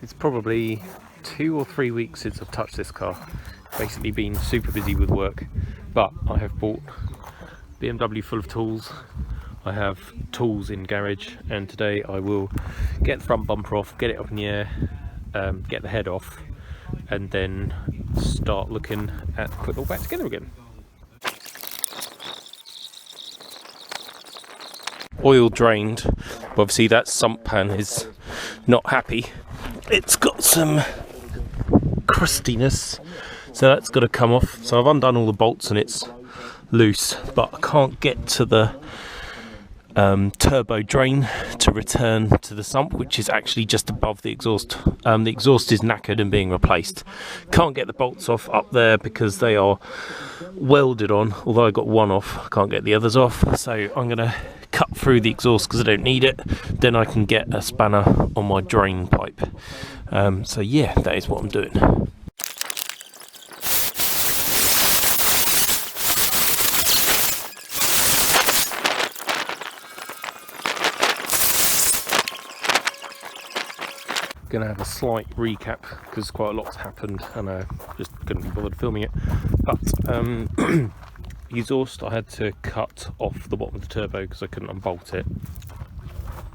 It's probably 2 or 3 weeks since I've touched this car. Basically been super busy with work, but I have bought BMW full of tools. I have tools in garage, and today I will get the front bumper off, get it up in the air, get the head off, and then start looking at put it all back together again. Oil drained, but obviously that sump pan is not happy. It's got some crustiness, so that's got to come off. So I've undone all the bolts and it's loose, but I can't get to the turbo drain to return to the sump, which is actually just above the exhaust. The exhaust is knackered and being replaced. Can't get the bolts off up there because they are welded on, although I got one off, I can't get the others off. So I'm going to cut through the exhaust because I don't need it, then I can get a spanner on my drain pipe. So yeah, that is what I'm doing. Going to have a slight recap because quite a lot's happened and I just couldn't be bothered filming it. But exhaust, I had to cut off the bottom of the turbo because I couldn't unbolt it.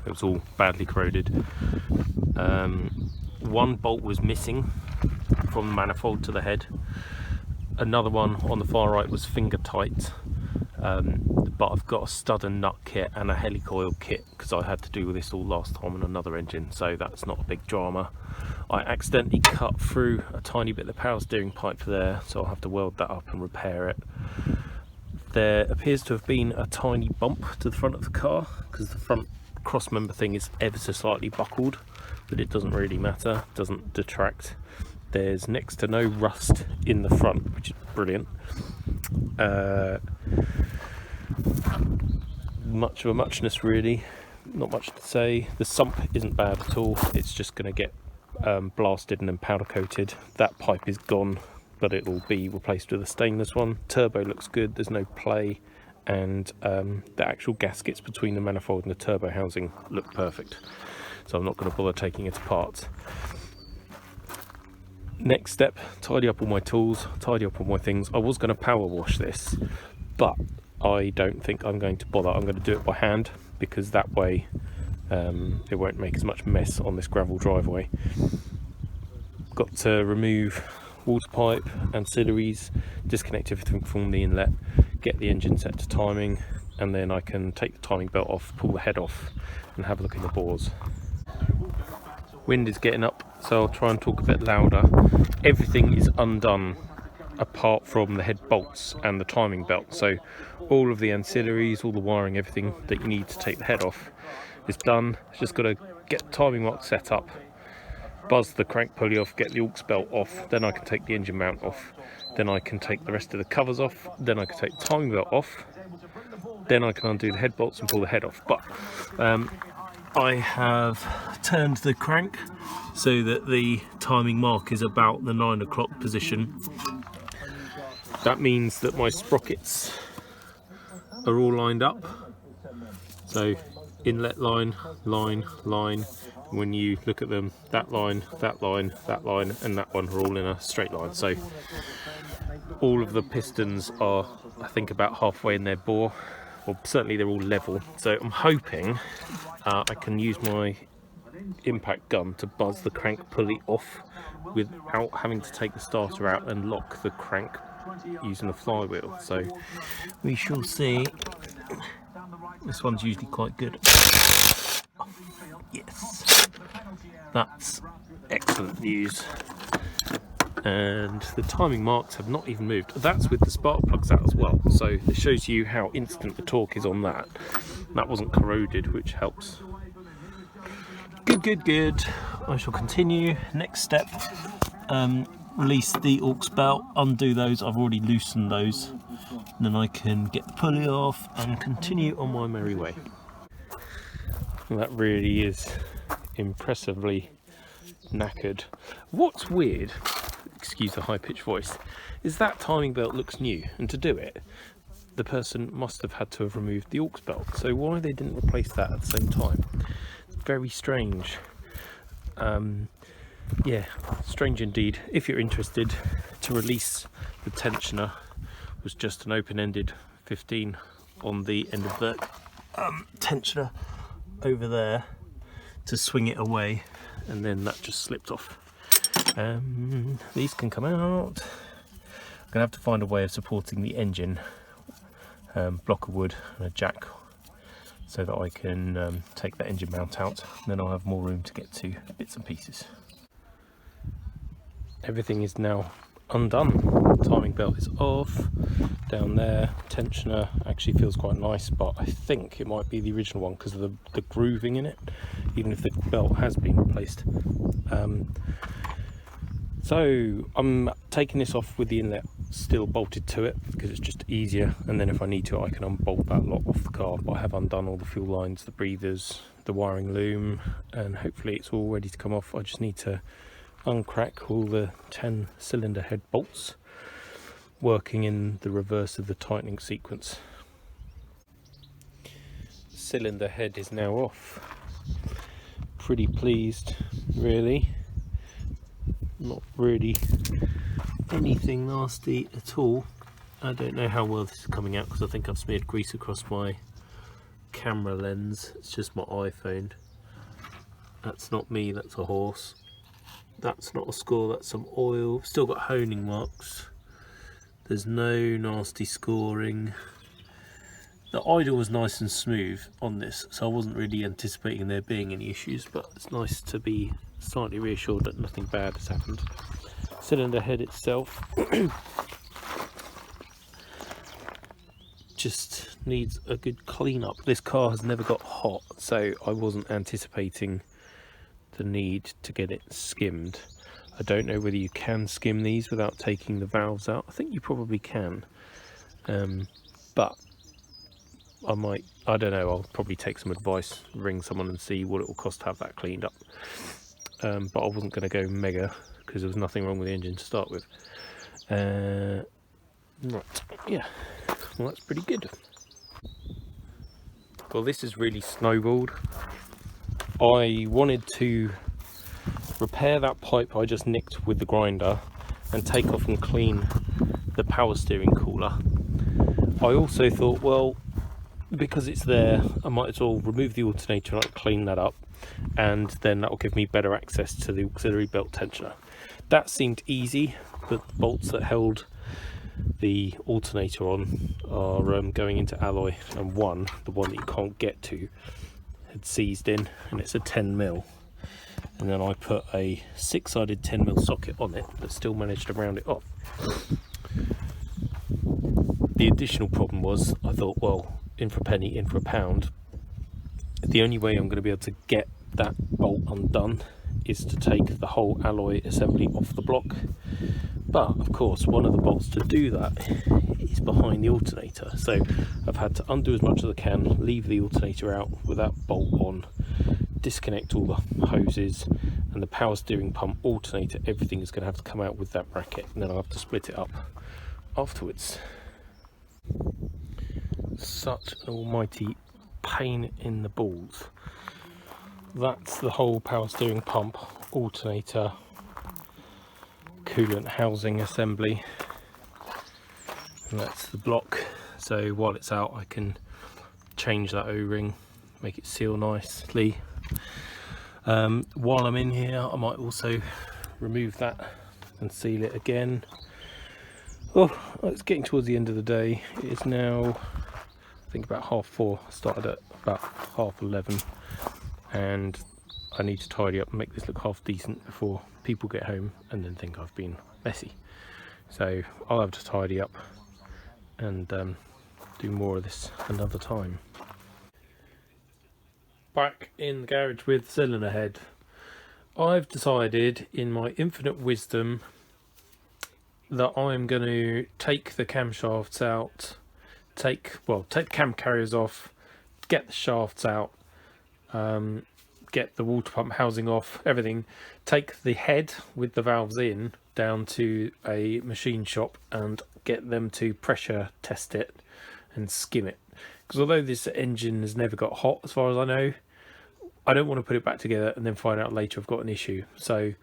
It was all badly corroded. One bolt was missing from the manifold to the head. Another one on the far right was finger tight. But I've got a stud and nut kit and a helicoil kit because I had to do this all last time on another engine, so that's not a big drama. I accidentally cut through a tiny bit of the power steering pipe there, so I'll have to weld that up and repair it. There appears to have been a tiny bump to the front of the car because the front cross member thing is ever so slightly buckled, but it doesn't really matter, doesn't detract. There's next to no rust in the front, which is brilliant. Much of a muchness really, not much to say. The sump isn't bad at all, it's just going to get blasted and then powder coated. That pipe is gone, but it will be replaced with a stainless one. Turbo looks good, there's no play, and the actual gaskets between the manifold and the turbo housing look perfect, so I'm not going to bother taking it apart. Next step, tidy up all my tools, tidy up all my things. I was going to power wash this, but I don't think I'm going to bother. I'm going to do it by hand because that way it won't make as much mess on this gravel driveway. Got to remove water pipe, ancillaries, disconnect everything from the inlet, get the engine set to timing, and then I can take the timing belt off, pull the head off, and have a look in the bores. Wind is getting up, so I'll try and talk a bit louder. Everything is undone apart from the head bolts and the timing belt, so all of the ancillaries, all the wiring, everything that you need to take the head off is done. Just got to get the timing mark set up, buzz the crank pulley off, get the aux belt off, then I can take the engine mount off, then I can take the rest of the covers off, then I can take the timing belt off, then I can undo the head bolts and pull the head off. But I have turned the crank so that the timing mark is about the 9 o'clock position. That means that my sprockets are all lined up. So inlet line, line, line. When you look at them, that line, that line, that line, and that one are all in a straight line. So all of the pistons are, I think, about halfway in their bore. Well, certainly they're all level. So I'm hoping I can use my impact gun to buzz the crank pulley off without having to take the starter out and lock the crank using the flywheel. So we shall see. This one's usually quite good. Oh, yes, that's excellent news. And the timing marks have not even moved. That's with the spark plugs out as well, so it shows you how instant the torque is on that. That wasn't corroded, which helps. Good, good, good. I shall continue. Next step, release the aux belt, undo those. I've already loosened those. And then I can get the pulley off and continue on my merry way. Well, that really is impressively knackered. What's weird, excuse the high-pitched voice, is that timing belt looks new, and to do it the person must have had to have removed the aux belt, so why they didn't replace that at the same time, it's very strange. Yeah, strange indeed. If you're interested, to release the tensioner was just an open-ended 15 on the end of the tensioner over there to swing it away, and then that just slipped off. These can come out. I'm gonna have to find a way of supporting the engine, block of wood and a jack, so that I can take that engine mount out, and then I'll have more room to get to bits and pieces. Everything is now undone. Timing belt is off. Down there, tensioner actually feels quite nice, but I think it might be the original one because of the grooving in it, even if the belt has been replaced. So I'm taking this off with the inlet still bolted to it because it's just easier, and then if I need to I can unbolt that lot off the car. But I have undone all the fuel lines, the breathers, the wiring loom, and hopefully it's all ready to come off. I just need to uncrack all the 10 cylinder head bolts working in the reverse of the tightening sequence. The cylinder head is now off. Pretty pleased, really. Not really anything nasty at all. I don't know how well this is coming out because I think I've smeared grease across my camera lens. It's just my iPhone. That's not me, that's a horse. That's not a score, that's some oil. Still got honing marks. There's no nasty scoring. The idle was nice and smooth on this, so I wasn't really anticipating there being any issues, but it's nice to be slightly reassured that nothing bad has happened. Cylinder head itself just needs a good clean up. This car has never got hot, so I wasn't anticipating the need to get it skimmed. I don't know whether you can skim these without taking the valves out. I think you probably can, but I don't know, I'll probably take some advice, ring someone and see what it will cost to have that cleaned up. But I wasn't going to go mega because there was nothing wrong with the engine to start with. Right, yeah, well that's pretty good. Well, this has really snowballed. I wanted to repair that pipe I just nicked with the grinder and take off and clean the power steering cooler. I also thought, well, because it's there, I might as well remove the alternator and clean that up, and then that will give me better access to the auxiliary belt tensioner. That seemed easy, but the bolts that held the alternator on are going into alloy, and the one that you can't get to, had seized in, and it's a 10mm. And then I put a 6-sided 10mm socket on it, but still managed to round it off. The additional problem was, I thought, well, in for a penny, in for a pound. The only way I'm going to be able to get that bolt undone is to take the whole alloy assembly off the block. But of course, one of the bolts to do that is behind the alternator, so I've had to undo as much as I can, leave the alternator out with that bolt on, disconnect all the hoses, and the power steering pump, alternator, everything is going to have to come out with that bracket, and then I'll have to split it up afterwards. Such an almighty pain in the balls. That's the whole power steering pump, alternator, coolant housing assembly, and that's the block. So while it's out, I can change that O-ring, make it seal nicely. While I'm in here, I might also remove that and seal it again. Oh, it's getting towards the end of the day. It is now, I think, about 4:30. I started at about 11:30, and I need to tidy up and make this look half decent before people get home and then think I've been messy. So I'll have to tidy up and do more of this another time. Back in the garage with cylinder head. I've decided, in my infinite wisdom, that I'm going to take the camshafts out, take the cam carriers off, get the shafts out, get the water pump housing off, everything, take the head with the valves in down to a machine shop and get them to pressure test it and skim it. Because although this engine has never got hot, as far as I know, I don't want to put it back together and then find out later I've got an issue. So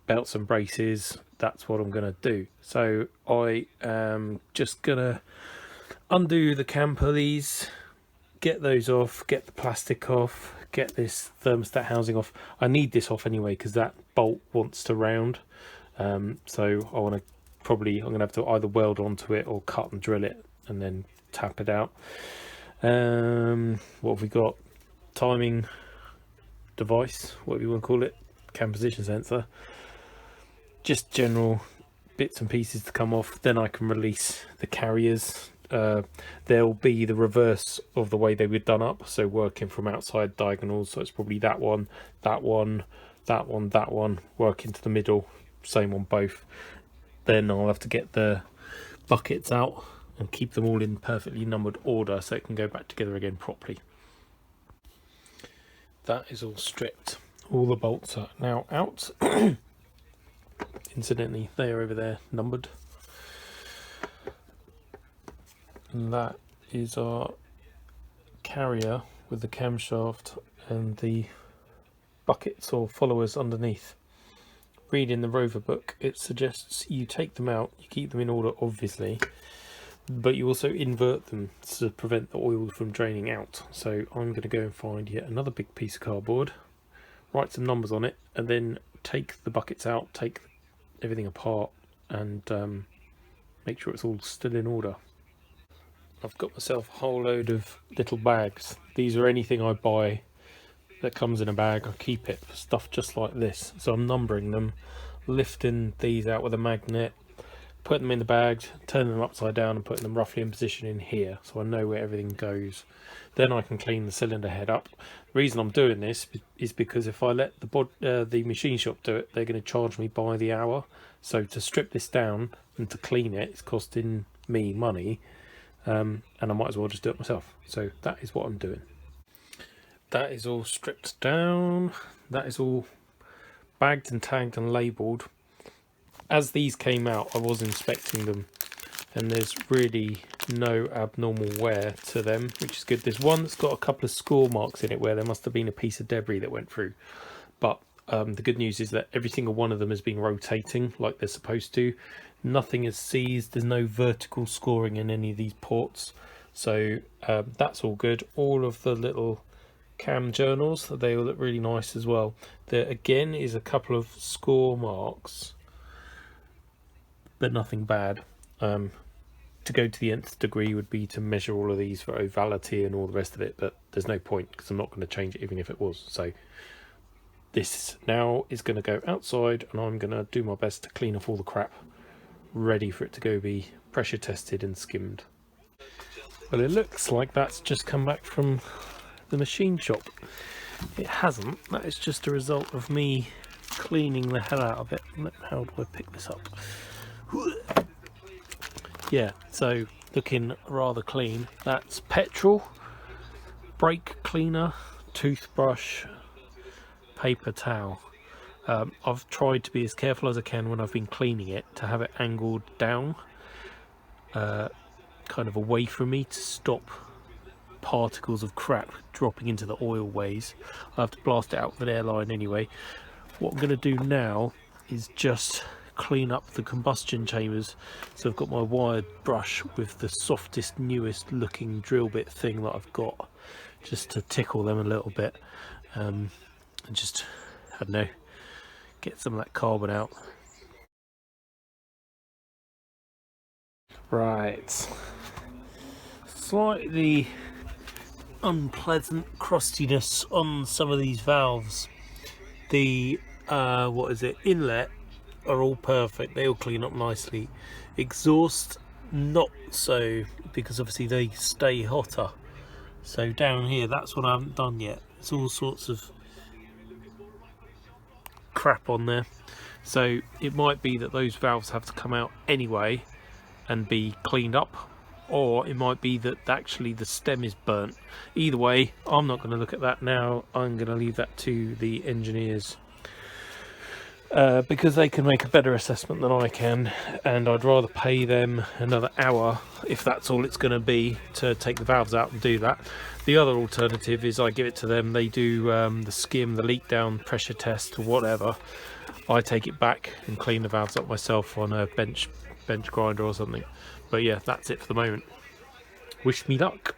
belts and braces, that's what I'm going to do. So I am just going to undo the cam pulleys, get those off, get the plastic off, get this thermostat housing off. I need this off anyway because that bolt wants to round. So I want to I'm going to have to either weld onto it or cut and drill it and then tap it out. What have we got? Timing device, whatever you want to call it, cam position sensor. Just general bits and pieces to come off. Then I can release the carriers. They'll be the reverse of the way they were done up, so working from outside diagonals. So it's probably that one, that one, that one, that one, work into the middle, same on both. Then I'll have to get the buckets out and keep them all in perfectly numbered order so it can go back together again properly. That is all stripped. All the bolts are now out. Incidentally, they are over there numbered. And that is our carrier with the camshaft and the buckets or followers underneath. Reading the Rover book, it suggests you take them out, you keep them in order obviously, but you also invert them to prevent the oil from draining out. So I'm going to go and find yet another big piece of cardboard, write some numbers on it, and then take the buckets out, take everything apart, and make sure it's all still in order. I've got myself a whole load of little bags. These are anything I buy that comes in a bag. I keep it for stuff just like this. So I'm numbering them, lifting these out with a magnet, putting them in the bags, turning them upside down and putting them roughly in position in here so I know where everything goes. Then I can clean the cylinder head up. The reason I'm doing this is because if I let the machine shop do it, they're going to charge me by the hour. So to strip this down and to clean it, it's costing me money, and I might as well just do it myself. So that is what I'm doing. That is all stripped down. That is all bagged and tagged and labelled. As these came out, I was inspecting them, and there's really no abnormal wear to them, which is good. There's one that's got a couple of score marks in it where there must have been a piece of debris that went through. But the good news is that every single one of them has been rotating like they're supposed to. Nothing is seized. There's no vertical scoring in any of these ports. So that's all good. All of the little cam journals, they all look really nice as well. There again is a couple of score marks, but nothing bad. To go to the nth degree would be to measure all of these for ovality and all the rest of it, but there's no point because I'm not going to change it even if it was. So this now is going to go outside, and I'm going to do my best to clean off all the crap, ready for it to go be pressure tested and skimmed. Well, it looks like that's just come back from the machine shop. It hasn't. That is just a result of me cleaning the hell out of it. How do I pick this up? Yeah, so looking rather clean. That's petrol, brake cleaner, toothbrush, paper towel. I've tried to be as careful as I can when I've been cleaning it to have it angled down, kind of away from me, to stop particles of crap dropping into the oil ways. I have to blast it out with an airline anyway. What I'm going to do now is just clean up the combustion chambers. So I've got my wired brush with the softest, newest looking drill bit thing that I've got, just to tickle them a little bit, and just, I don't know, get some of that carbon out. Right, slightly unpleasant crustiness on some of these valves. The inlet are all perfect, they all clean up nicely. Exhaust, not so, because obviously they stay hotter. So down here, that's what I haven't done yet. It's all sorts of crap on there. So it might be that those valves have to come out anyway and be cleaned up, or it might be that actually the stem is burnt. Either way, I'm not going to look at that now. I'm going to leave that to the engineers because they can make a better assessment than I can, and I'd rather pay them another hour, if that's all it's going to be, to take the valves out and do that. The other alternative is I give it to them, they do the skim, the leak down pressure test or whatever. I take it back and clean the valves up myself on a bench grinder or something. But yeah, that's it for the moment. Wish me luck.